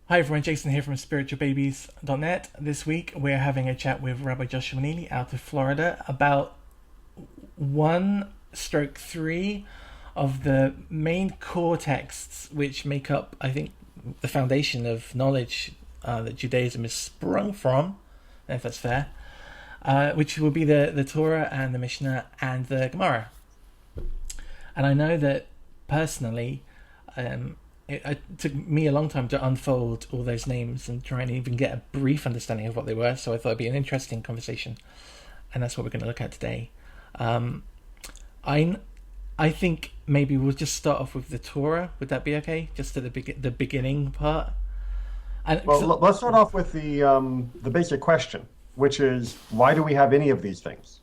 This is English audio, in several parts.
Hi everyone, Jason here from spiritualbabies.net. This week we're having a chat with Rabbi Neely out of Florida about 1/3 of the main core texts which make up, I think, the foundation of knowledge that Judaism is sprung from, if that's fair, which will be the Torah and the Mishnah and the Gemara. And I know that personally, it took me a long time to unfold all those names and try and even get a brief understanding of what they were, so I thought it'd be an interesting conversation, and that's what we're going to look at today. I think maybe we'll just start off with the Torah. Would that be okay? Just at the beginning part. Let's start off with the basic question, which is, why do we have any of these things?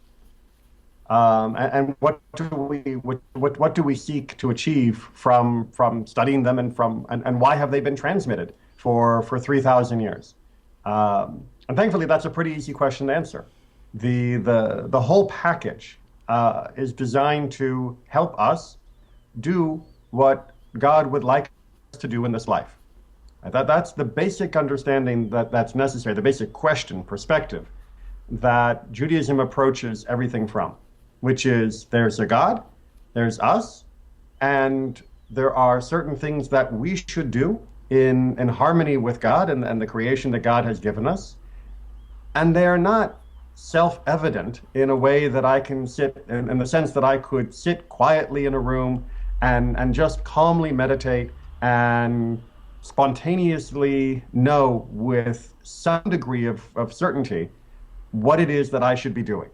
And what do we seek to achieve from studying them, and why have they been transmitted for 3,000 years? And thankfully, that's a pretty easy question to answer. The whole package is designed to help us do what God would like us to do in this life. That's the basic understanding that's necessary, the basic question, perspective that Judaism approaches everything from, which is there's a God, there's us, and there are certain things that we should do in harmony with God and the creation that God has given us. And they're not self-evident in a way that I can sit, in the sense that I could sit quietly in a room and just calmly meditate and spontaneously know with some degree of certainty what it is that I should be doing.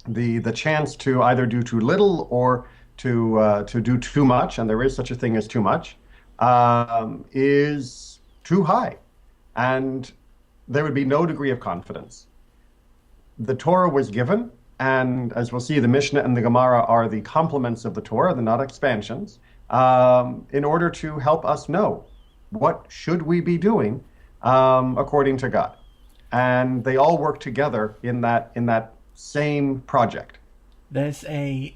The chance to either do too little or to do too much, and there is such a thing as too much, is too high, and there would be no degree of confidence. The Torah was given, and as we'll see, the Mishnah and the Gemara are the complements of the Torah, they're not expansions, in order to help us know what should we be doing according to God. And they all work together in that same project. There's a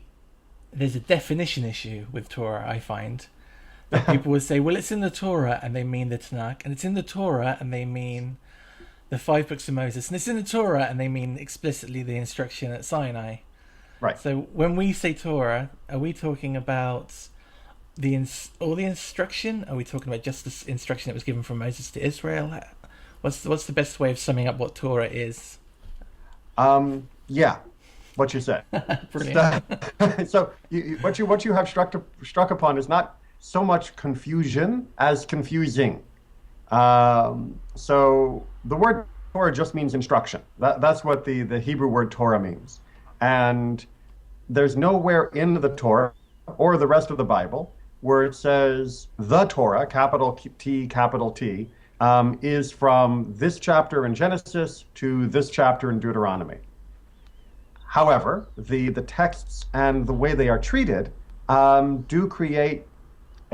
definition issue with Torah, I find. That people would say, well, it's in the Torah, and they mean the Tanakh, and it's in the Torah, and they mean the 5 books of Moses, and it's in the Torah, and they mean explicitly the instruction at Sinai. Right. So when we say Torah, are we talking about all the instruction? Are we talking about just the instruction that was given from Moses to Israel? What's the best way of summing up what Torah is? Yeah, what you said. Brilliant. So what you have struck upon is not so much confusion as confusing. So the word Torah just means instruction. That's what the Hebrew word Torah means. And there's nowhere in the Torah or the rest of the Bible where it says the Torah, capital T, capital T, is from this chapter in Genesis to this chapter in Deuteronomy. However, the texts and the way they are treated do create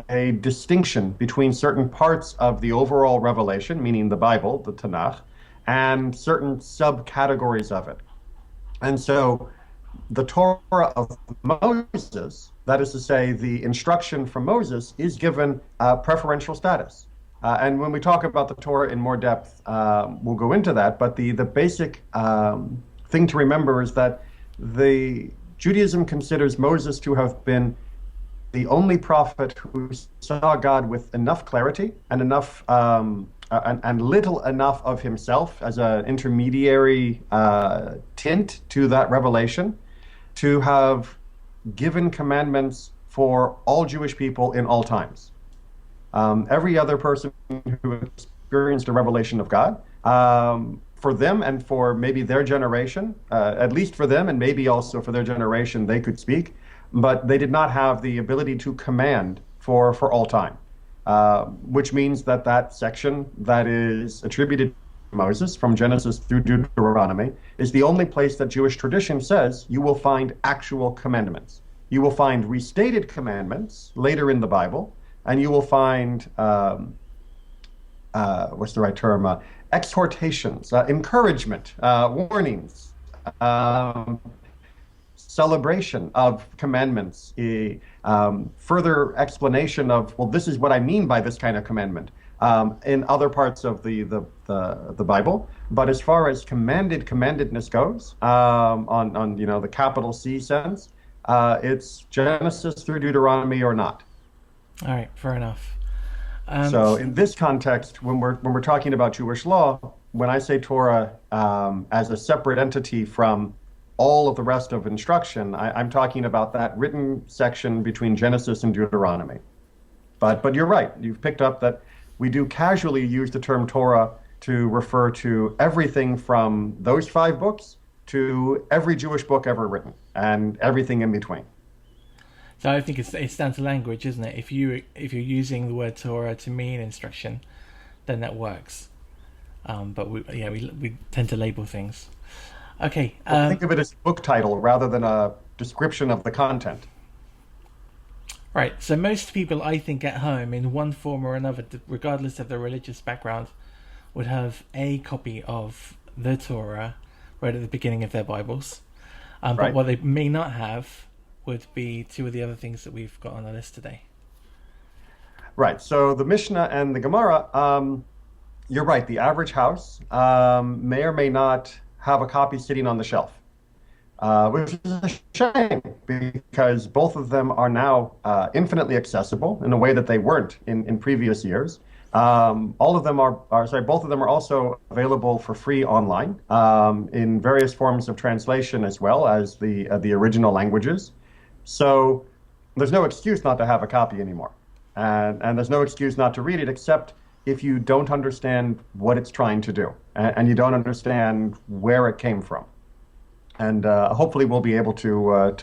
a distinction between certain parts of the overall revelation, meaning the Bible, the Tanakh, and certain subcategories of it. And so the Torah of Moses, that is to say, the instruction from Moses, is given preferential status. And when we talk about the Torah in more depth, we'll go into that. But the basic thing to remember is that the Judaism considers Moses to have been the only prophet who saw God with enough clarity and enough and little enough of himself as an intermediary tint to that revelation, to have given commandments for all Jewish people in all times. Every other person who experienced a revelation of God, for them and for maybe their generation, at least for them and maybe also for their generation, they could speak, but they did not have the ability to command for all time, which means that section that is attributed to Moses from Genesis through Deuteronomy is the only place that Jewish tradition says you will find actual commandments. You will find restated commandments later in the Bible, and you will find, what's the right term, exhortations, encouragement, warnings, celebration of commandments, a further explanation of, well, this is what I mean by this kind of commandment. in other parts of the Bible. But as far as commandedness goes, on the capital C sense, it's Genesis through Deuteronomy or not. All right, fair enough. So in this context, when we're talking about Jewish law, when I say Torah as a separate entity from all of the rest of instruction, I'm talking about that written section between Genesis and Deuteronomy. But you're right. You've picked up that we do casually use the term Torah to refer to everything from those 5 books to every Jewish book ever written and everything in between. So I think it's down to language, isn't it? If you're using the word Torah to mean instruction, then that works. But we tend to label things. Okay. Think of it as a book title rather than a description of the content. Right. So most people, I think, at home in one form or another, regardless of their religious background, would have a copy of the Torah right at the beginning of their Bibles. Right. But what they may not have would be 2 of the other things that we've got on the list today. Right. So the Mishnah and the Gemara, you're right. The average house may or may not have a copy sitting on the shelf, which is a shame because both of them are now infinitely accessible in a way that they weren't in previous years. Both of them are also available for free online in various forms of translation as well as the original languages. So there's no excuse not to have a copy anymore. And there's no excuse not to read it except if you don't understand what it's trying to do and you don't understand where it came from. And hopefully we'll be able to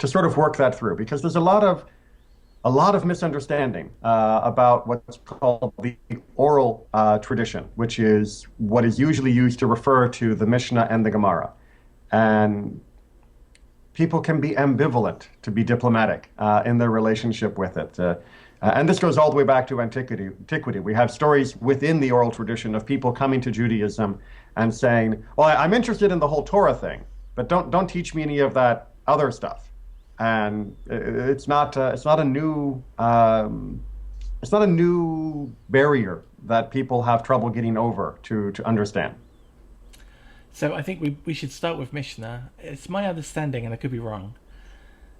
sort of work that through because there's a lot of misunderstanding about what's called the oral tradition, which is what is usually used to refer to the Mishnah and the Gemara. And people can be ambivalent, to be diplomatic, in their relationship with it. And this goes all the way back to antiquity. We have stories within the oral tradition of people coming to Judaism and saying, well, I'm interested in the whole Torah thing, but don't teach me any of that other stuff. And it's not a new barrier that people have trouble getting over to understand. So I think we should start with Mishnah. It's my understanding, and I could be wrong,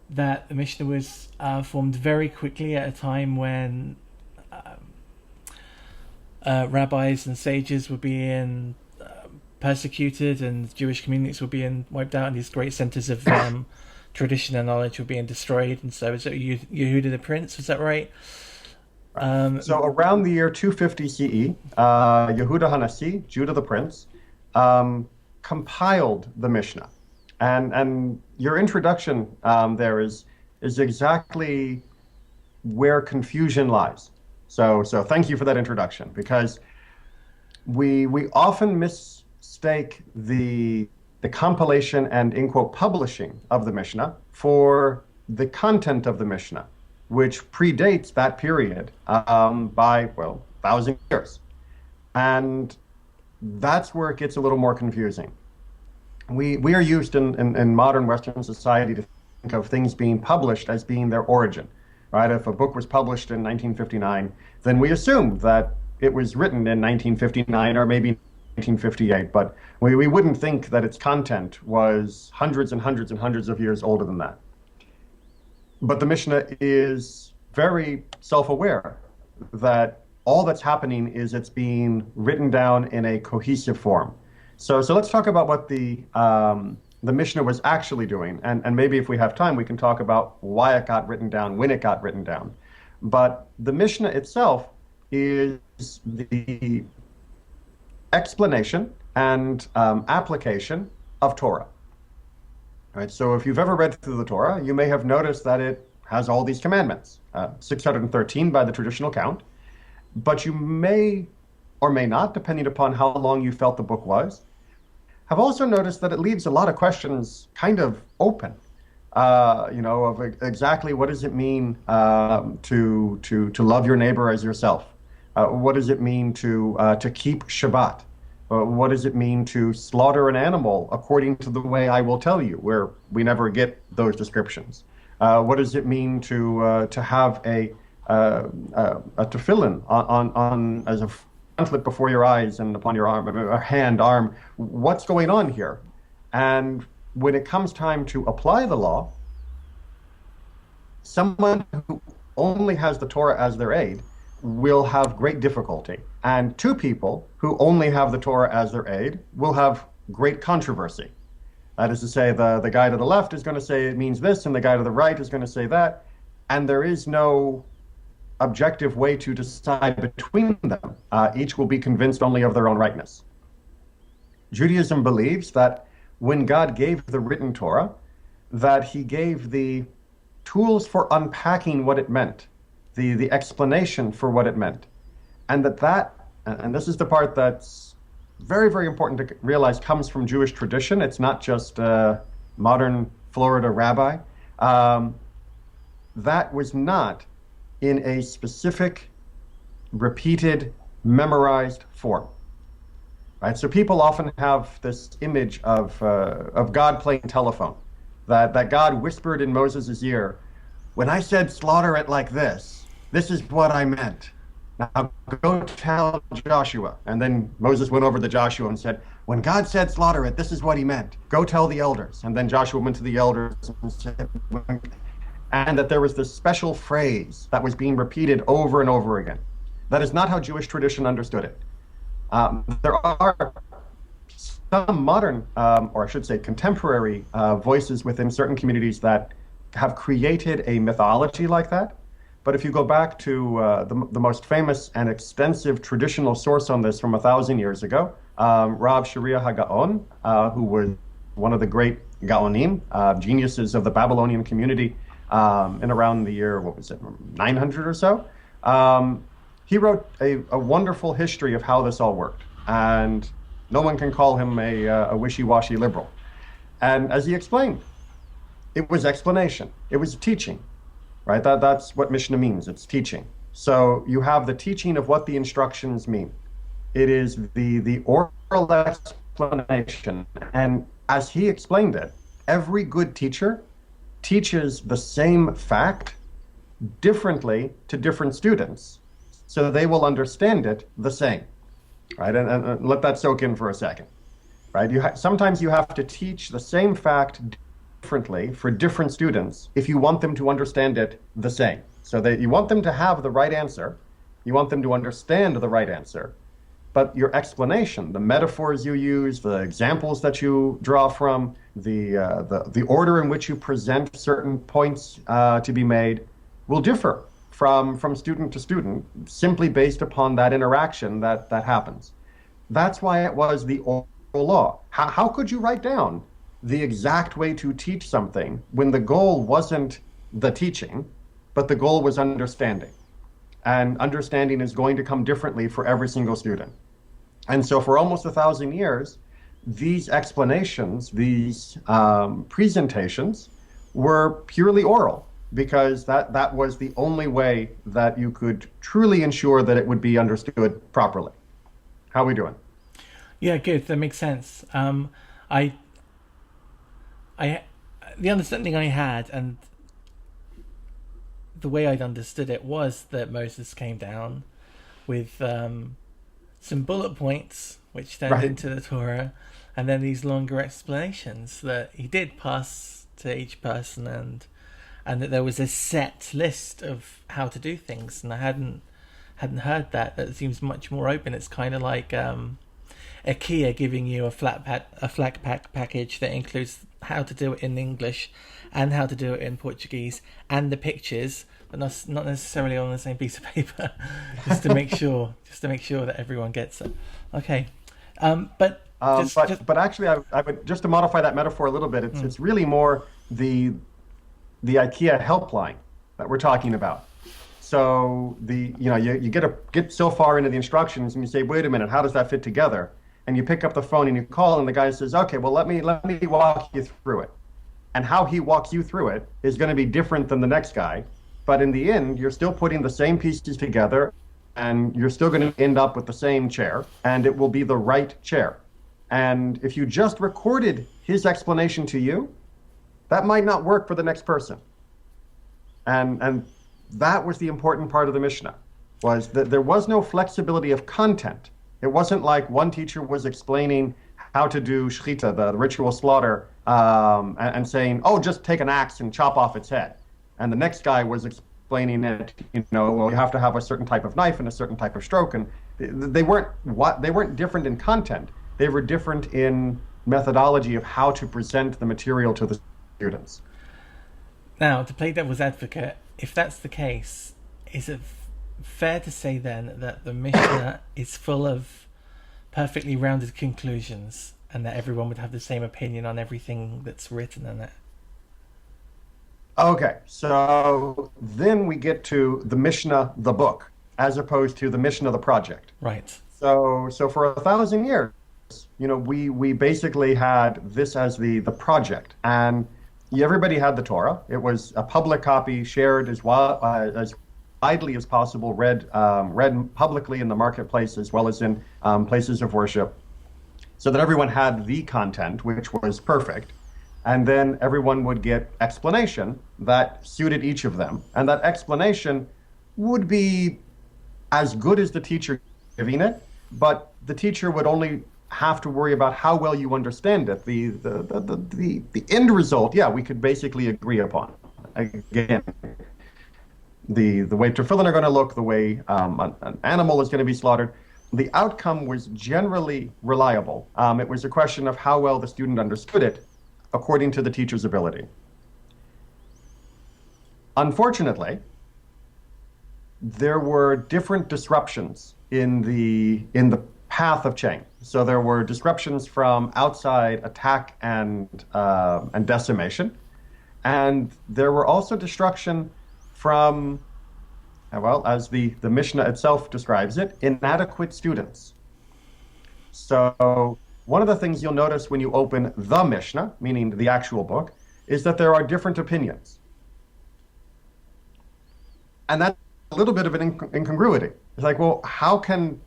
that the Mishnah was formed very quickly at a time when rabbis and sages were being persecuted and Jewish communities were being wiped out and these great centers of tradition and knowledge were being destroyed. And so is it Yehuda the Prince, is that right? So around the year 250 CE, Yehuda Hanasi, Judah the Prince, compiled the Mishnah. And your introduction there is exactly where confusion lies. So thank you for that introduction, because we often mistake the compilation and, in quote, publishing of the Mishnah for the content of the Mishnah, which predates that period by, 1,000 years. And that's where it gets a little more confusing. We are used in modern Western society to think of things being published as being their origin, right? If a book was published in 1959, then we assume that it was written in 1959 or maybe 1958, but we wouldn't think that its content was hundreds and hundreds and hundreds of years older than that. But the Mishnah is very self-aware that all that's happening is it's being written down in a cohesive form. So let's talk about what the Mishnah was actually doing, and maybe if we have time, we can talk about why it got written down, when it got written down. But the Mishnah itself is the explanation and application of Torah. Right? So if you've ever read through the Torah, you may have noticed that it has all these commandments, 613 by the traditional count, but you may or may not, depending upon how long you felt the book was, have also noticed that it leaves a lot of questions kind of open, of exactly what does it mean to love your neighbor as yourself? What does it mean to keep Shabbat? What does it mean to slaughter an animal according to the way I will tell you, where we never get those descriptions? What does it mean to have a a tefillin on as a frontlet before your eyes and upon your arm, a hand, arm. What's going on here? And when it comes time to apply the law, someone who only has the Torah as their aid will have great difficulty. And two people who only have the Torah as their aid will have great controversy. That is to say, the guy to the left is going to say it means this, and the guy to the right is going to say that. And there is no objective way to decide between them. Each will be convinced only of their own rightness. Judaism believes that when God gave the written Torah, that he gave the tools for unpacking what it meant, the explanation for what it meant. And and this is the part that's very, very important to realize, comes from Jewish tradition. It's not just a modern Florida rabbi. That was not in a specific, repeated, memorized form. Right? So people often have this image of God playing telephone, that God whispered in Moses' ear, when I said slaughter it like this is what I meant. Now go tell Joshua. And then Moses went over to Joshua and said, when God said slaughter it, this is what he meant. Go tell the elders. And then Joshua went to the elders and said, and that there was this special phrase that was being repeated over and over again. That is not how Jewish tradition understood it. There are some modern, or I should say contemporary, voices within certain communities that have created a mythology like that. But if you go back to the most famous and extensive traditional source on this from 1,000 years ago, Rav Sharia HaGaon, who was one of the great Gaonim, geniuses of the Babylonian community in around the year, 900 or so, he wrote a wonderful history of how this all worked. And no one can call him a wishy-washy liberal. And as he explained, it was explanation. It was teaching, right? That's what Mishnah means. It's teaching. So you have the teaching of what the instructions mean. It is the oral explanation. And as he explained it, every good teacher teaches the same fact differently to different students, so they will understand it the same, right? And let that soak in for a second, right? Sometimes you have to teach the same fact differently for different students if you want them to understand it the same. So that you want them to have the right answer, you want them to understand the right answer, but your explanation, the metaphors you use, the examples that you draw from, the order in which you present certain points to be made will differ from student to student, simply based upon that interaction that happens. That's why it was the oral law. How could you write down the exact way to teach something when the goal wasn't the teaching, but the goal was understanding? And understanding is going to come differently for every single student. And so for almost 1,000 years, these explanations, these presentations were purely oral, because that was the only way that you could truly ensure that it would be understood properly. How are we doing? Yeah, good. That makes sense. The understanding I had, and the way I'd understood it, was that Moses came down with some bullet points, which turned into the Torah, and then these longer explanations that he did pass to each person, and that there was a set list of how to do things. And I hadn't heard that. That seems much more open. It's kind of like IKEA giving you a flat pack package that includes how to do it in English and how to do it in Portuguese and the pictures, but not necessarily on the same piece of paper, just to make sure that everyone gets it. Okay, but actually, I would, just to modify that metaphor a little bit. It's really more the IKEA helpline that we're talking about. So you get so far into the instructions and you say, wait a minute, how does that fit together? And you pick up the phone and you call, and the guy says, okay, well, let me walk you through it. And how he walks you through it is going to be different than the next guy. But in the end, you're still putting the same pieces together, and you're still going to end up with the same chair, and it will be the right chair. And if you just recorded his explanation to you, that might not work for the next person. And that was the important part of the Mishnah, was that there was no flexibility of content. It wasn't like one teacher was explaining how to do shechita, the ritual slaughter, and saying, oh, just take an axe and chop off its head. And the next guy was explaining it, well, you have to have a certain type of knife and a certain type of stroke. And they weren't different in content. They were different in methodology of how to present the material to the students. Now, to play devil's advocate, if that's the case, is it fair to say then that the Mishnah is full of perfectly rounded conclusions and that everyone would have the same opinion on everything that's written in it? Okay, so then we get to the Mishnah, the book, as opposed to the Mishnah, the project. Right. So for 1,000 years, we basically had this as the project, and everybody had the Torah. It was a public copy, shared as widely as possible, read publicly in the marketplace as well as in places of worship, so that everyone had the content, which was perfect. And then everyone would get explanation that suited each of them. And that explanation would be as good as the teacher giving it, but the teacher would only have to worry about how well you understand it. The end result, we could basically agree upon. Again, the way tefillin are going to look, the way an animal is going to be slaughtered, the outcome was generally reliable. It was a question of how well the student understood it according to the teacher's ability. Unfortunately, there were different disruptions in the path of change. So there were disruptions from outside attack and decimation, and there were also destruction from, well, as the Mishnah itself describes it, inadequate students. So one of the things you'll notice when you open the Mishnah, meaning the actual book, is that there are different opinions. And that's a little bit of an incongruity. It's like, well, how can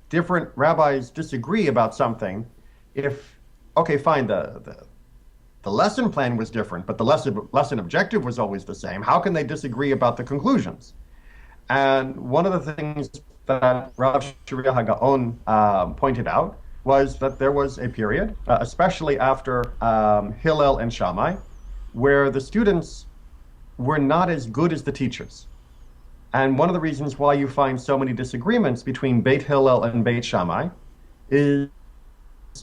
different rabbis disagree about something if, okay, fine, the lesson plan was different, but the lesson objective was always the same. How can they disagree about the conclusions? And one of the things that Rav Sharia HaGaon pointed out was that there was a period, especially after Hillel and Shammai, where the students were not as good as the teachers. And one of the reasons why you find so many disagreements between Beit Hillel and Beit Shammai is,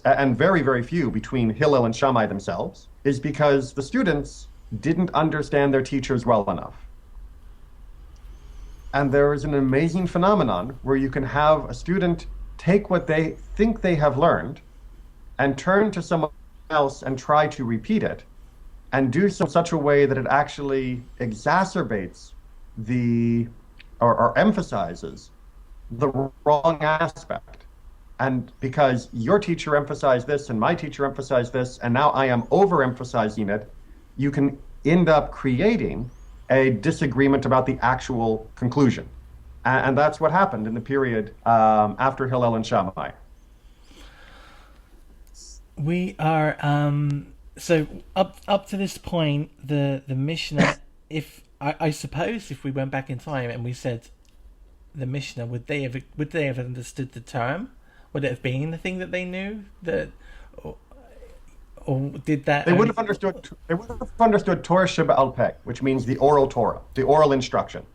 and very, very few between Hillel and Shammai themselves, is because the students didn't understand their teachers well enough. And there is an amazing phenomenon where you can have a student take what they think they have learned and turn to someone else and try to repeat it, and do so in such a way that it actually exacerbates or emphasizes the wrong aspect. And because your teacher emphasized this and my teacher emphasized this, and now I am overemphasizing it, you can end up creating a disagreement about the actual conclusion. And that's what happened in the period after Hillel and Shammai. We are so up to this point, the Mishnah. If I suppose if we went back in time and we said the Mishnah, would they have understood the term? Would it have been the thing that they knew that, or did that? They would have understood. They would have understood Torah Sheba'al Peh, which means the oral Torah, the oral instruction.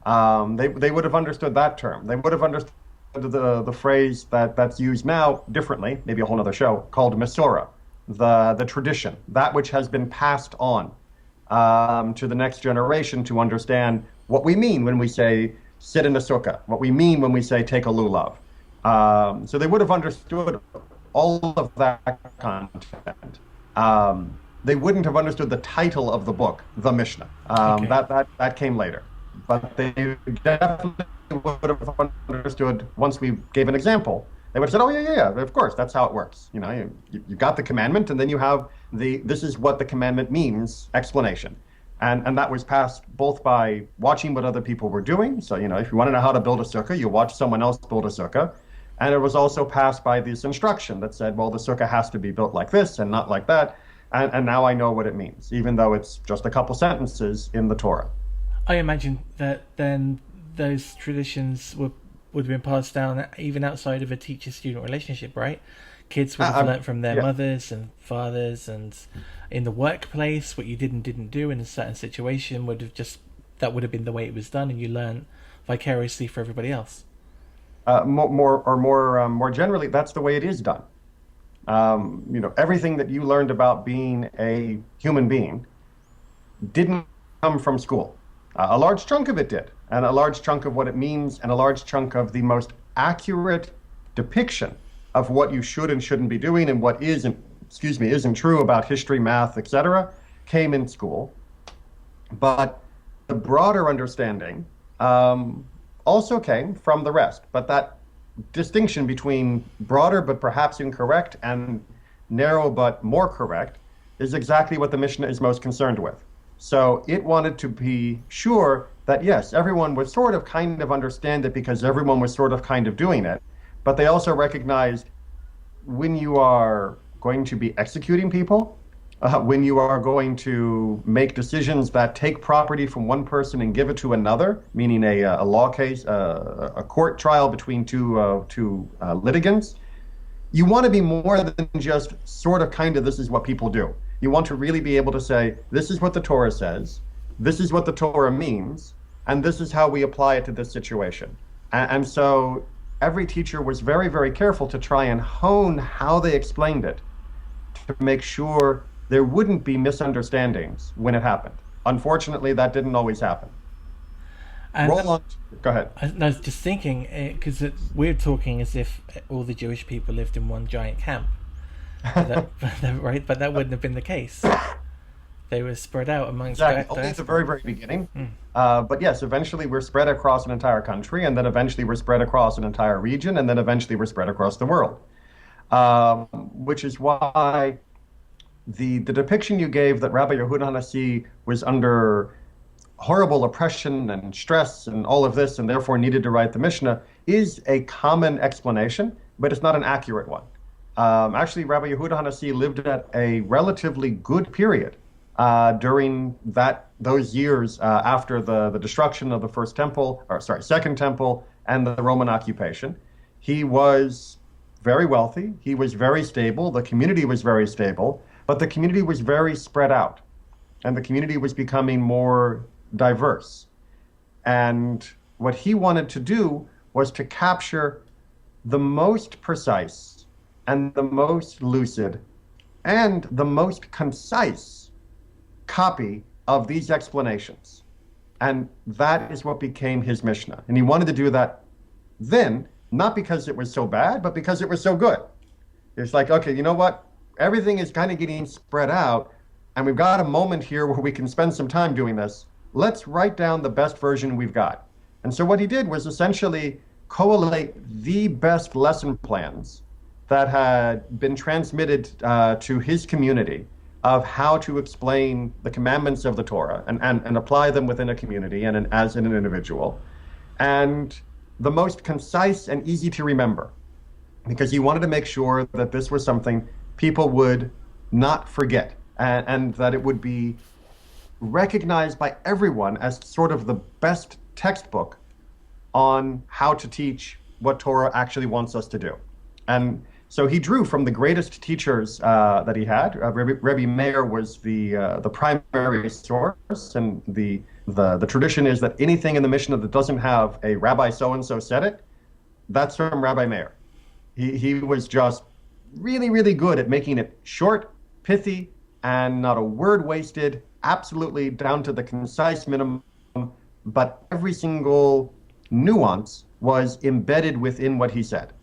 They would have understood that term. They would have understood the phrase that's used now differently, maybe a whole other show, called Mesorah, the tradition, that which has been passed on to the next generation to understand what we mean when we say sit in a sukkah, what we mean when we say take a lulav. So they would have understood all of that content. They wouldn't have understood the title of the book, the Mishnah. Okay. That came later. But they definitely would have understood once we gave an example. They would have said, oh, yeah, of course, that's how it works. You got the commandment, and then you have this is what the commandment means explanation. And that was passed both by watching what other people were doing. So, if you want to know how to build a sukkah, you watch someone else build a sukkah. And it was also passed by this instruction that said, well, the sukkah has to be built like this and not like that. And now I know what it means, even though it's just a couple sentences in the Torah. I imagine that then those traditions would have been passed down even outside of a teacher-student relationship, right? Kids would have learnt from their Yeah. mothers and fathers, and in the workplace, what you did and didn't do in a certain situation that would have been the way it was done, and you learn vicariously for everybody else. More generally, that's the way it is done. Everything that you learned about being a human being didn't come from school. A large chunk of it did, and a large chunk of what it means, and a large chunk of the most accurate depiction of what you should and shouldn't be doing, and what isn't true about history, math, etc., came in school. But the broader understanding also came from the rest. But that distinction between broader but perhaps incorrect and narrow but more correct is exactly what the Mishnah is most concerned with. So it wanted to be sure that, yes, everyone would sort of kind of understand it because everyone was sort of kind of doing it. But they also recognized when you are going to be executing people, when you are going to make decisions that take property from one person and give it to another, meaning a law case, a court trial between two litigants, you want to be more than just sort of kind of this is what people do. You want to really be able to say, this is what the Torah says, this is what the Torah means, and this is how we apply it to this situation. And so every teacher was very, very careful to try and hone how they explained it to make sure there wouldn't be misunderstandings when it happened. Unfortunately, that didn't always happen. And Roll on. Go ahead. I was just thinking, because we're talking as if all the Jewish people lived in one giant camp. Right? But that wouldn't have been the case. They were spread out amongst Exactly. Only at the very, very beginning. But yes, eventually we're spread across an entire country, and then eventually we're spread across an entire region, and then eventually we're spread across the world. Which is why the depiction you gave that Rabbi Yehuda Hanassi was under horrible oppression and stress and all of this, and therefore needed to write the Mishnah, is a common explanation, but it's not an accurate one. Actually, Rabbi Yehuda Hanassi lived at a relatively good period during those years after the destruction of the Second Temple, and the Roman occupation. He was very wealthy. He was very stable. The community was very stable, but the community was very spread out, and the community was becoming more diverse. And what he wanted to do was to capture the most precise and the most lucid and the most concise copy of these explanations. And that is what became his Mishnah. And he wanted to do that then, not because it was so bad, but because it was so good. It's like, okay, you know what? Everything is kind of getting spread out, and we've got a moment here where we can spend some time doing this. Let's write down the best version we've got. And so what he did was essentially collate the best lesson plans that had been transmitted to his community of how to explain the commandments of the Torah and apply them within a community and as an individual. And the most concise and easy to remember, because he wanted to make sure that this was something people would not forget, and that it would be recognized by everyone as sort of the best textbook on how to teach what Torah actually wants us to do. And so he drew from the greatest teachers that he had. Rabbi Meir was the primary source, and the tradition is that anything in the Mishnah that doesn't have a Rabbi so-and-so said it, that's from Rabbi Meir. He was just really, really good at making it short, pithy, and not a word wasted, absolutely down to the concise minimum, but every single nuance was embedded within what he said.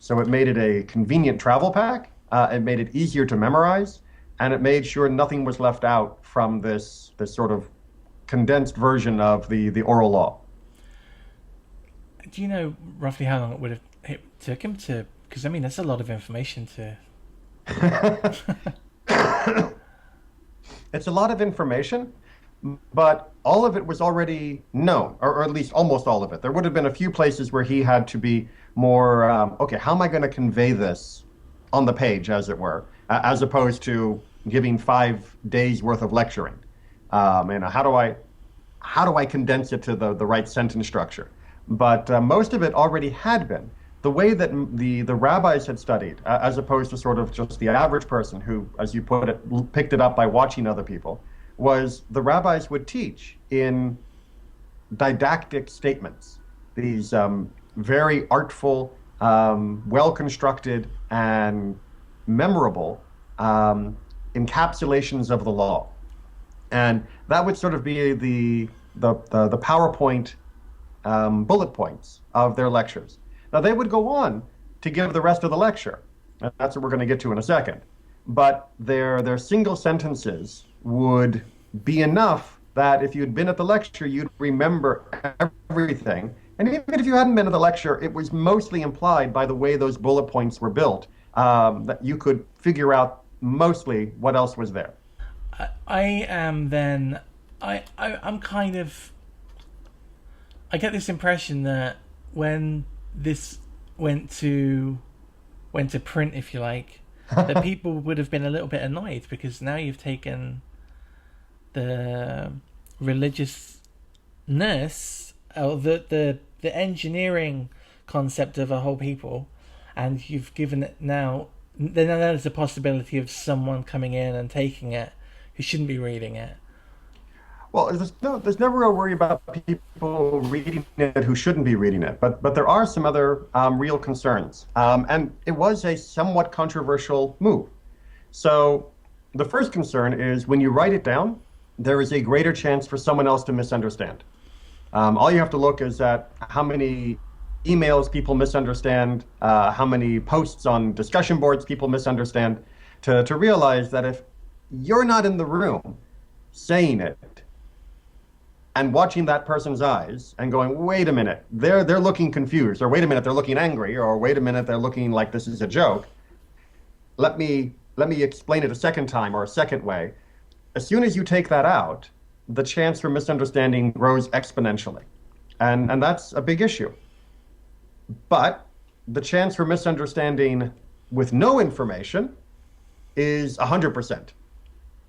So it made it a convenient travel pack, it made it easier to memorize, and it made sure nothing was left out from this sort of condensed version of the oral law. Do you know roughly how long it took him to? Because I mean, that's a lot of information to. It's a lot of information, but all of it was already known, or at least almost all of it. There would have been a few places where he had to be more, okay, how am I going to convey this on the page, as it were, as opposed to giving 5 days worth of lecturing. And how do I how do I condense it to the right sentence structure? But most of it already had been. The way that the rabbis had studied, as opposed to sort of just the average person who, as you put it, picked it up by watching other people, was the rabbis would teach in didactic statements, these very artful, well-constructed, and memorable encapsulations of the law. And that would sort of be the PowerPoint bullet points of their lectures. Now, they would go on to give the rest of the lecture. That's what we're going to get to in a second. But their single sentences would be enough that if you'd been at the lecture, you'd remember everything. And even if you hadn't been at the lecture, it was mostly implied by the way those bullet points were built, that you could figure out mostly what else was there. I'm kind of, I get this impression that when this went to print, if you like, that people would have been a little bit annoyed, because now you've taken the religiousness, or the engineering concept of a whole people, and you've given it now. Then there's a possibility of someone coming in and taking it who shouldn't be reading it. Well, there's never a worry about people reading it who shouldn't be reading it, but there are some other real concerns, and it was a somewhat controversial move. So the first concern is when you write it down, there is a greater chance for someone else to misunderstand. All you have to look is at how many emails people misunderstand, how many posts on discussion boards people misunderstand, to realize that if you're not in the room saying it and watching that person's eyes and going, wait a minute, they're looking confused, or wait a minute, they're looking angry, or wait a minute, they're looking like this is a joke. Let me explain it a second time or a second way. As soon as you take that out, the chance for misunderstanding grows exponentially. And that's a big issue. But the chance for misunderstanding with no information is 100%.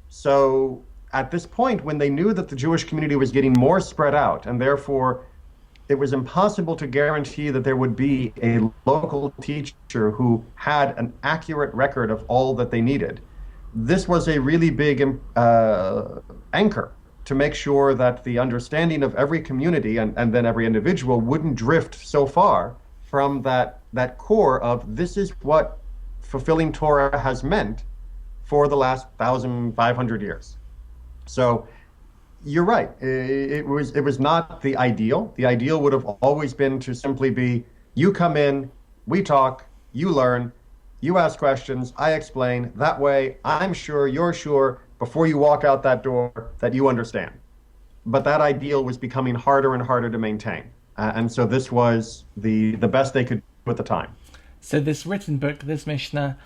So at this point, when they knew that the Jewish community was getting more spread out, and therefore it was impossible to guarantee that there would be a local teacher who had an accurate record of all that they needed, this was a really big anchor to make sure that the understanding of every community and then every individual wouldn't drift so far from that core of this is what fulfilling Torah has meant for the last 1,500 years. So you're right. It was not the ideal. The ideal would have always been to simply be, you come in, we talk, you learn, you ask questions, I explain. That way, I'm sure, you're sure, before you walk out that door, that you understand. But that ideal was becoming harder and harder to maintain. And so this was the best they could do at the time. So this written book, this Mishnah,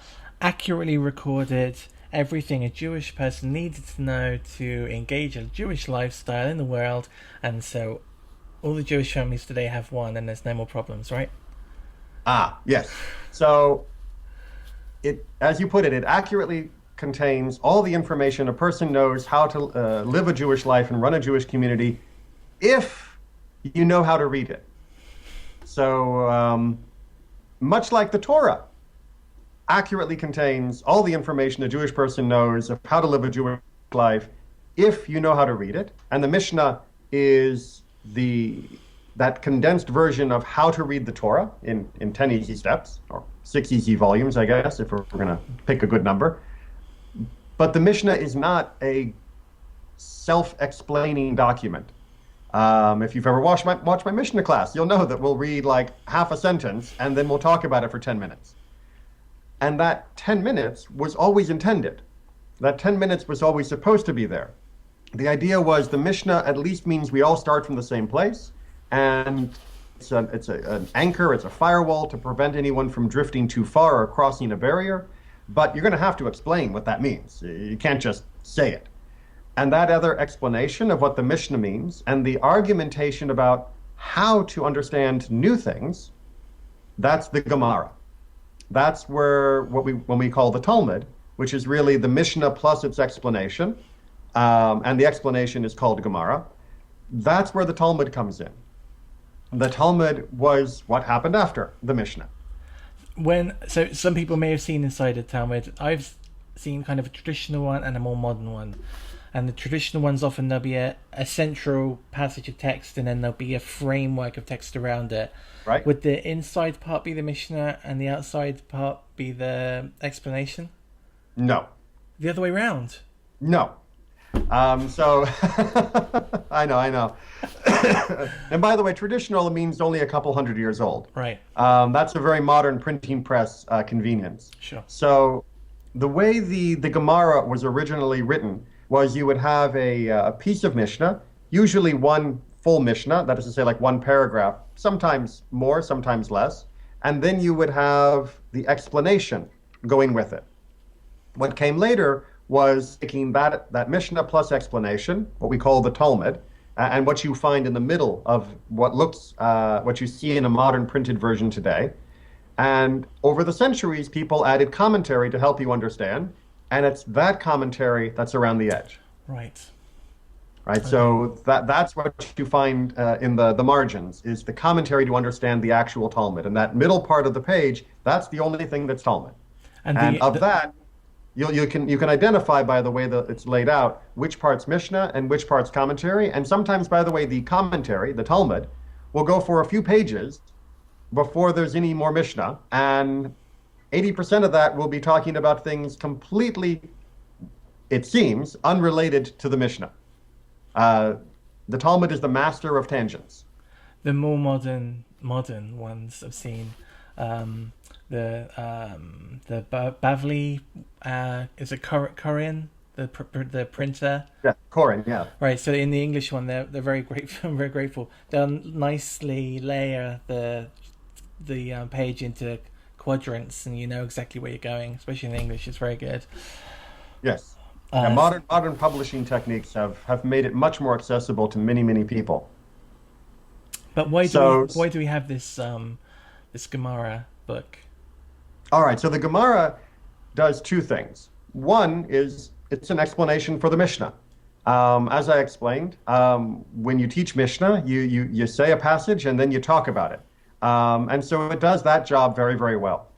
accurately recorded everything a Jewish person needed to know to engage a Jewish lifestyle in the world, and so all the Jewish families today have one, and there's no more problems, right? Yes. So it, as you put it, it accurately contains all the information a person knows how to live a Jewish life and run a Jewish community if you know how to read it. So much like the Torah accurately contains all the information a Jewish person knows of how to live a Jewish life if you know how to read it. And the Mishnah is that condensed version of how to read the Torah in 10 easy steps, or 6 easy volumes, I guess, if we're going to pick a good number. But the Mishnah is not a self-explaining document. If you've ever watched my Mishnah class, you'll know that we'll read like half a sentence and then we'll talk about it for 10 minutes. And that 10 minutes was always intended. That 10 minutes was always supposed to be there. The idea was the Mishnah at least means we all start from the same place, and it's an anchor, it's a firewall to prevent anyone from drifting too far or crossing a barrier, but you're going to have to explain what that means. You can't just say it. And that other explanation of what the Mishnah means and the argumentation about how to understand new things, that's the Gemara. That's where when we call the Talmud, which is really the Mishnah plus its explanation, and the explanation is called Gemara. That's where the Talmud comes in. The Talmud was what happened after the Mishnah. So some people may have seen inside the Talmud. I've seen kind of a traditional one and a more modern one. And the traditional ones, often there'll be a central passage of text, and then there'll be a framework of text around it. Right. Would the inside part be the Mishnah and the outside part be the explanation? No. The other way around? No. So I know. And by the way, traditional means only a couple hundred years old. Right. That's a very modern printing press convenience. Sure. So the way the Gemara was originally written was you would have a piece of Mishnah, usually one full Mishnah, that is to say like one paragraph, sometimes more, sometimes less, and then you would have the explanation going with it. What came later was taking that Mishnah plus explanation, what we call the Talmud, and what you find in the middle of what you see in a modern printed version today. And over the centuries, people added commentary to help you understand, and it's that commentary that's around the edge. Right. Right. Okay. So that's what you find in the margins is the commentary to understand the actual Talmud, and that middle part of the page, that's the only thing that's Talmud. And that. You can identify by the way that it's laid out which part's Mishnah and which part's commentary, and sometimes, by the way, the commentary, the Talmud, will go for a few pages before there's any more Mishnah, and 80% of that will be talking about things completely, it seems, unrelated to the Mishnah. The Talmud is the master of tangents. The more modern ones I've seen. The Bavli is a Korean, the printer. Yeah, Korean, yeah. Right. So in the English one, they're very grateful. I'm very grateful. They'll nicely layer the page into quadrants, and you know exactly where you're going. Especially in English, it's very good. Yes. Modern publishing techniques have made it much more accessible to many people. But why do we have this this Gemara book? All right, so the Gemara does two things. One is it's an explanation for the Mishnah. As I explained, when you teach Mishnah, you say a passage and then you talk about it. And so it does that job very well.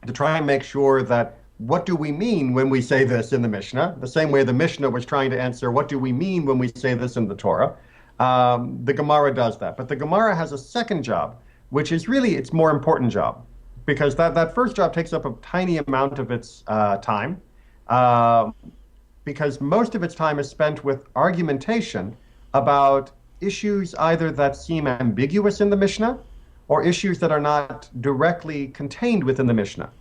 To try and make sure that what do we mean when we say this in the Mishnah, the same way the Mishnah was trying to answer what do we mean when we say this in the Torah. The Gemara does that. But the Gemara has a second job, which is really its more important job, because that first job takes up a tiny amount of its time, because most of its time is spent with argumentation about issues either that seem ambiguous in the Mishnah or issues that are not directly contained within the Mishnah.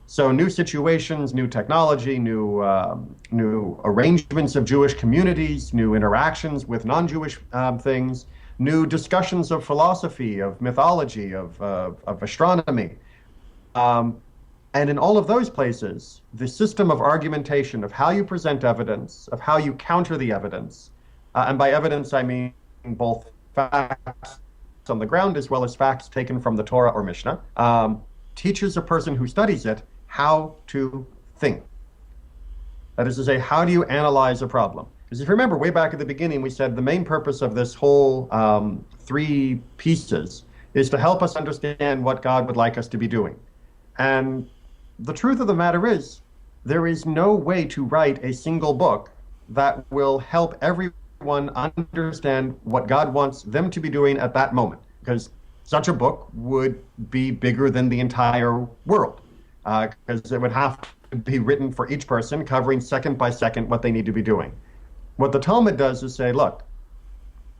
So new situations, new technology, new arrangements of Jewish communities, new interactions with non-Jewish things, new discussions of philosophy, of mythology, of astronomy. And in all of those places, the system of argumentation, of how you present evidence, of how you counter the evidence, and by evidence I mean both facts on the ground as well as facts taken from the Torah or Mishnah, teaches a person who studies it how to think. That is to say, how do you analyze a problem? Because if you remember, way back at the beginning, we said the main purpose of this whole three pieces is to help us understand what God would like us to be doing. And the truth of the matter is, there is no way to write a single book that will help everyone understand what God wants them to be doing at that moment, because such a book would be bigger than the entire world, because it would have to be written for each person, covering second by second what they need to be doing. What the Talmud does is say, look,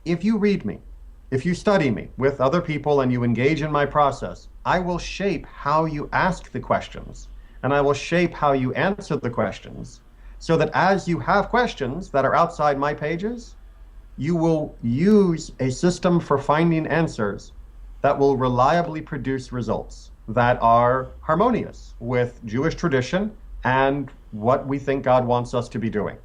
if you read me, if you study me with other people and you engage in my process, I will shape how you ask the questions, and I will shape how you answer the questions, so that as you have questions that are outside my pages, you will use a system for finding answers that will reliably produce results that are harmonious with Jewish tradition and what we think God wants us to be doing.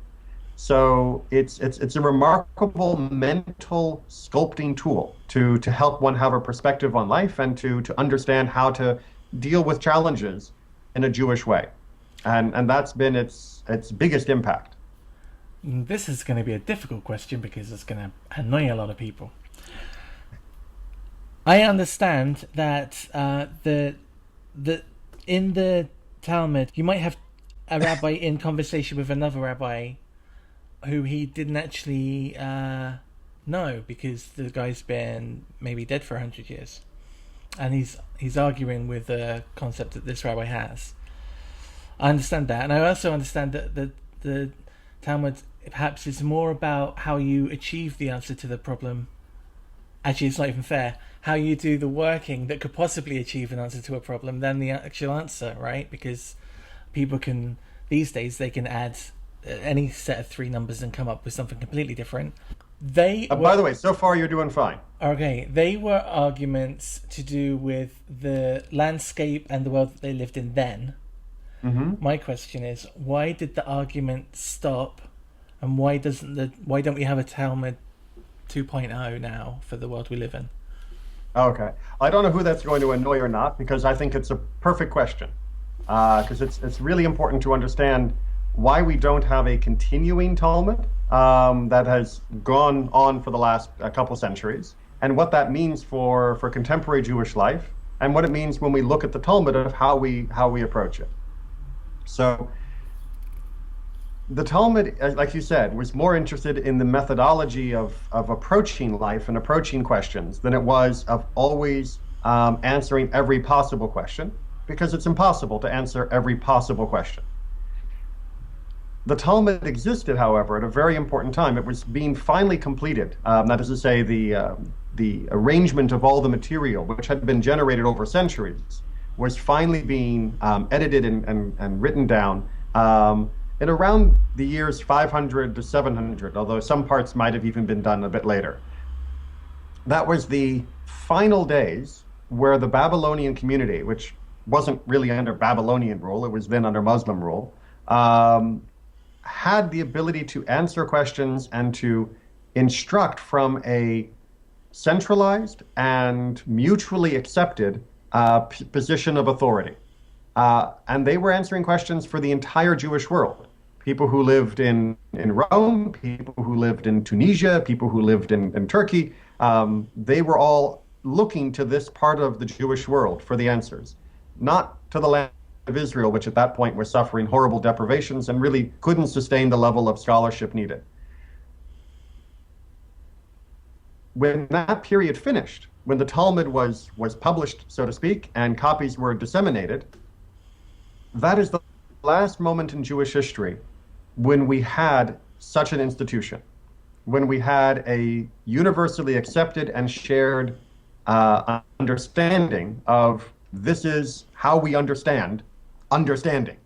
So it's a remarkable mental sculpting tool to help one have a perspective on life and to understand how to deal with challenges in a Jewish way. And that's been its biggest impact. This is going to be a difficult question because it's going to annoy a lot of people. I understand that in the Talmud you might have a rabbi in conversation with another rabbi who he didn't actually know, because the guy's been maybe dead for 100 years, and he's arguing with the concept that this rabbi has. I understand that, and I also understand that the Talmud perhaps is more about how you achieve the answer to the problem. Actually, it's not even fair. How you do the working that could possibly achieve an answer to a problem than the actual answer, right? Because people can, these days, they can add any set of 3 numbers and come up with something completely different. By the way, so far you're doing fine. Okay, they were arguments to do with the landscape and the world that they lived in then. Mm-hmm. My question is, why did the argument stop, and why don't we have a Talmud 2.0 now for the world we live in? Okay, I don't know who that's going to annoy or not, because I think it's a perfect question. Because it's really important to understand why we don't have a continuing Talmud that has gone on for the last couple centuries, and what that means for contemporary Jewish life, and what it means when we look at the Talmud of how we approach it. So the Talmud, like you said, was more interested in the methodology of approaching life and approaching questions than it was of always answering every possible question, because it's impossible to answer every possible question. The Talmud existed, however, at a very important time. It was being finally completed. That is to say, the arrangement of all the material, which had been generated over centuries, was finally being edited and written down in around the years 500 to 700, although some parts might have even been done a bit later. That was the final days where the Babylonian community, which wasn't really under Babylonian rule, it was then under Muslim rule, had the ability to answer questions and to instruct from a centralized and mutually accepted position of authority. And they were answering questions for the entire Jewish world. People who lived in Rome, people who lived in Tunisia, people who lived in Turkey, they were all looking to this part of the Jewish world for the answers, not to the land of Israel, which at that point was suffering horrible deprivations and really couldn't sustain the level of scholarship needed. When that period finished, when the Talmud was published, so to speak, and copies were disseminated, that is the last moment in Jewish history when we had such an institution, when we had a universally accepted and shared understanding of this is how we understand understanding.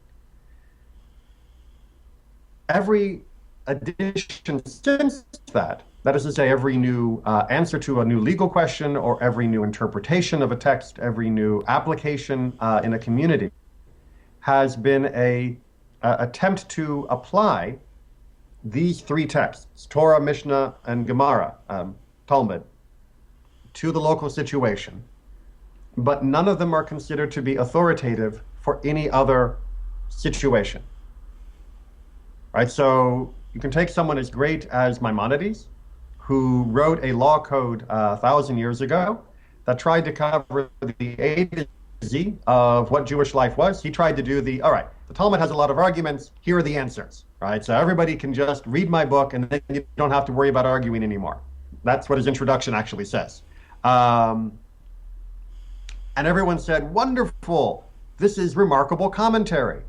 Every addition since that is to say, every new answer to a new legal question or every new interpretation of a text, every new application in a community, has been a attempt to apply these 3 texts, Torah, Mishnah, and Gemara, Talmud, to the local situation. But none of them are considered to be authoritative for any other situation. Right? So you can take someone as great as Maimonides, who wrote a law code 1,000 years ago that tried to cover the A to Z of what Jewish life was. He tried to do all right, the Talmud has a lot of arguments, here are the answers, right? So everybody can just read my book and then you don't have to worry about arguing anymore. That's what his introduction actually says. And everyone said, wonderful, this is remarkable commentary.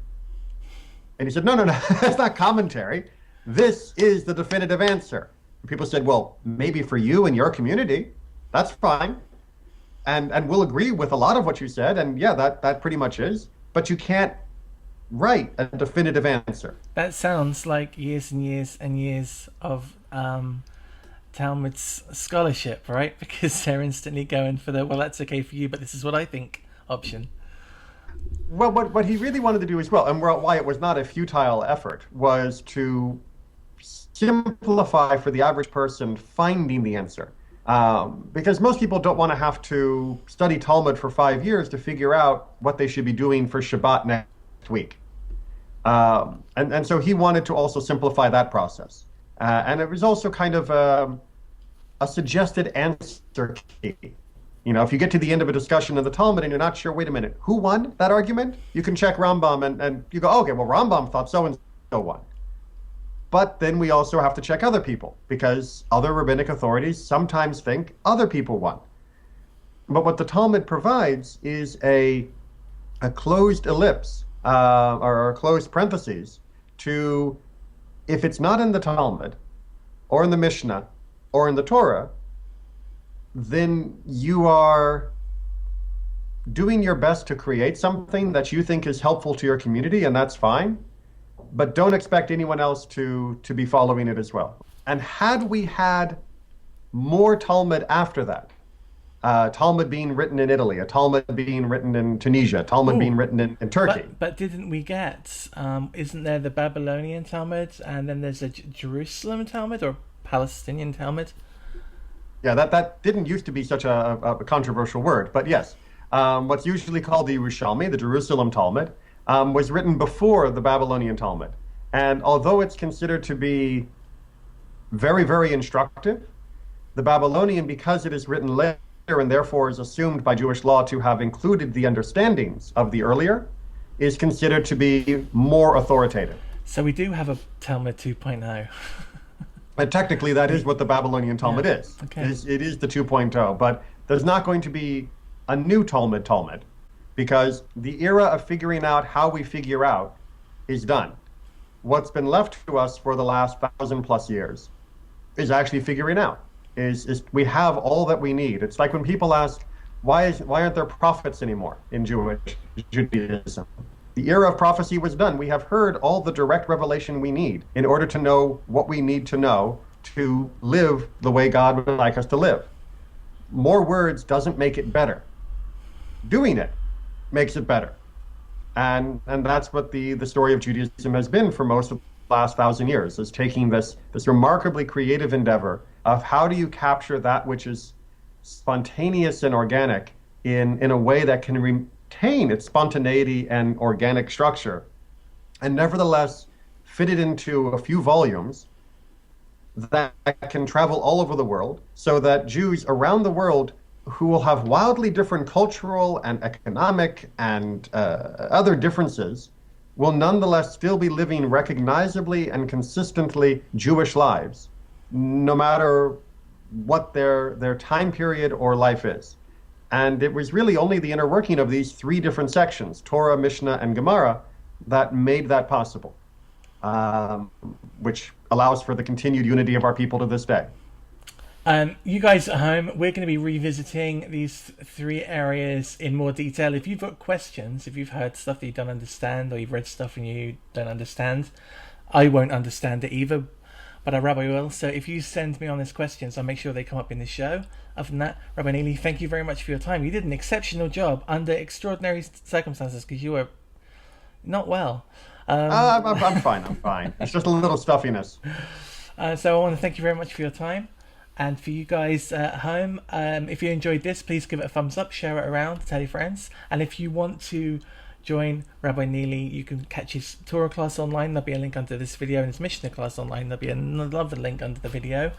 And he said, no, that's not commentary. This is the definitive answer. And people said, well, maybe for you and your community, that's fine. And we'll agree with a lot of what you said. And yeah, that pretty much is. But you can't write a definitive answer. That sounds like years and years and years of Talmud's scholarship, right? Because they're instantly going for well, that's okay for you, but this is what I think option. Well, what he really wanted to do as well, and why it was not a futile effort, was to simplify for the average person finding the answer. Because most people don't want to have to study Talmud for 5 years to figure out what they should be doing for Shabbat next week. And so he wanted to also simplify that process. And it was also kind of a suggested answer key. You know, if you get to the end of a discussion in the Talmud and you're not sure, wait a minute, who won that argument? You can check Rambam and you go, okay, well, Rambam thought so and so won. But then we also have to check other people because other rabbinic authorities sometimes think other people won. But what the Talmud provides is a closed ellipse or closed parentheses to, if it's not in the Talmud or in the Mishnah or in the Torah, then you are doing your best to create something that you think is helpful to your community, and that's fine. But don't expect anyone else to be following it as well. And had we had more Talmud after that, Talmud being written in Italy, a Talmud being written in Tunisia, Talmud being written in Turkey. But didn't we get, isn't there the Babylonian Talmud, and then there's a Jerusalem Talmud or Palestinian Talmud? Yeah, that didn't used to be such a controversial word, but yes. What's usually called the Yerushalmi, the Jerusalem Talmud, was written before the Babylonian Talmud. And although it's considered to be very, very instructive, the Babylonian, because it is written later and therefore is assumed by Jewish law to have included the understandings of the earlier, is considered to be more authoritative. So we do have a Talmud 2.0. And technically, that is what the Babylonian Talmud is. Okay. It is the 2.0, but there's not going to be a new Talmud, because the era of figuring out how we figure out is done. What's been left to us for the last 1,000+ years is actually figuring out. Is we have all that we need. It's like when people ask, why aren't there prophets anymore in Judaism? The era of prophecy was done. We have heard all the direct revelation we need in order to know what we need to know to live the way God would like us to live. More words doesn't make it better. Doing it makes it better. And that's what the story of Judaism has been for most of the last 1,000 years, is taking this remarkably creative endeavor of how do you capture that which is spontaneous and organic in a way that can retain its spontaneity and organic structure, and nevertheless fit it into a few volumes that can travel all over the world, so that Jews around the world who will have wildly different cultural and economic and other differences will nonetheless still be living recognizably and consistently Jewish lives, no matter what their time period or life is. And it was really only the inner working of these three different sections, Torah, Mishnah, and Gemara, that made that possible, which allows for the continued unity of our people to this day. You guys at home, we're going to be revisiting these three areas in more detail. If you've got questions, if you've heard stuff that you don't understand, or you've read stuff and you don't understand, I won't understand it either, but our Rabbi will. So if you send me honest questions, I'll make sure they come up in the show. Other than that, Rabbi Neely, thank you very much for your time. You did an exceptional job under extraordinary circumstances because you were not well. I'm fine. It's just a little stuffiness. So I want to thank you very much for your time. And for you guys at home, if you enjoyed this, please give it a thumbs up, share it around, tell your friends. And if you want to join Rabbi Neely, you can catch his Torah class online. There'll be a link under this video, and his Mishnah class online. There'll be another link under the video.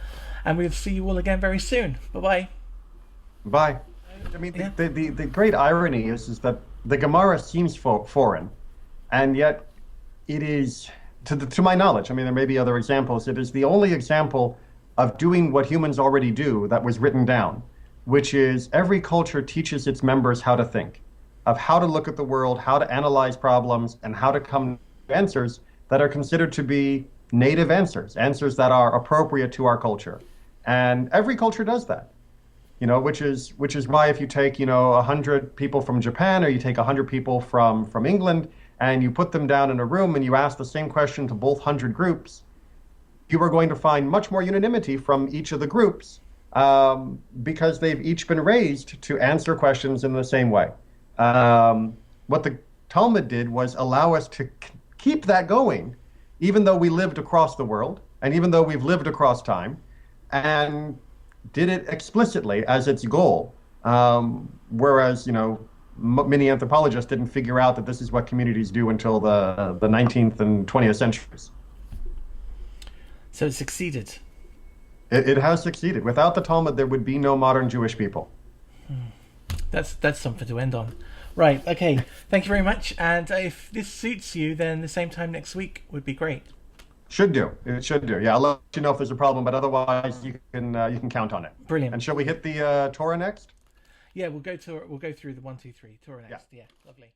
And we'll see you all again very soon. Bye-bye. Bye. I mean, yeah. The great irony is that the Gemara seems foreign, and yet it is, to my knowledge, I mean, there may be other examples, it is the only example of doing what humans already do that was written down, which is every culture teaches its members how to think, of how to look at the world, how to analyze problems, and how to come to answers that are considered to be native answers that are appropriate to our culture. And every culture does that, which is why if you take, 100 people from Japan, or you take 100 people from England, and you put them down in a room and you ask the same question to both 100 groups, you are going to find much more unanimity from each of the groups because they've each been raised to answer questions in the same way. What the Talmud did was allow us to keep that going, even though we lived across the world, and even though we've lived across time, and did it explicitly as its goal. Whereas, many anthropologists didn't figure out that this is what communities do until the 19th and 20th centuries. So it succeeded. It has succeeded. Without the Talmud, there would be no modern Jewish people. That's something to end on. Right, okay. Thank you very much. And if this suits you, then the same time next week would be great. Should do. It should do. Yeah, I'll let you know if there's a problem, but otherwise you can count on it. Brilliant. And shall we hit the Torah next? Yeah, we'll go through the 1, 2, 3 Torah next. Yeah, lovely.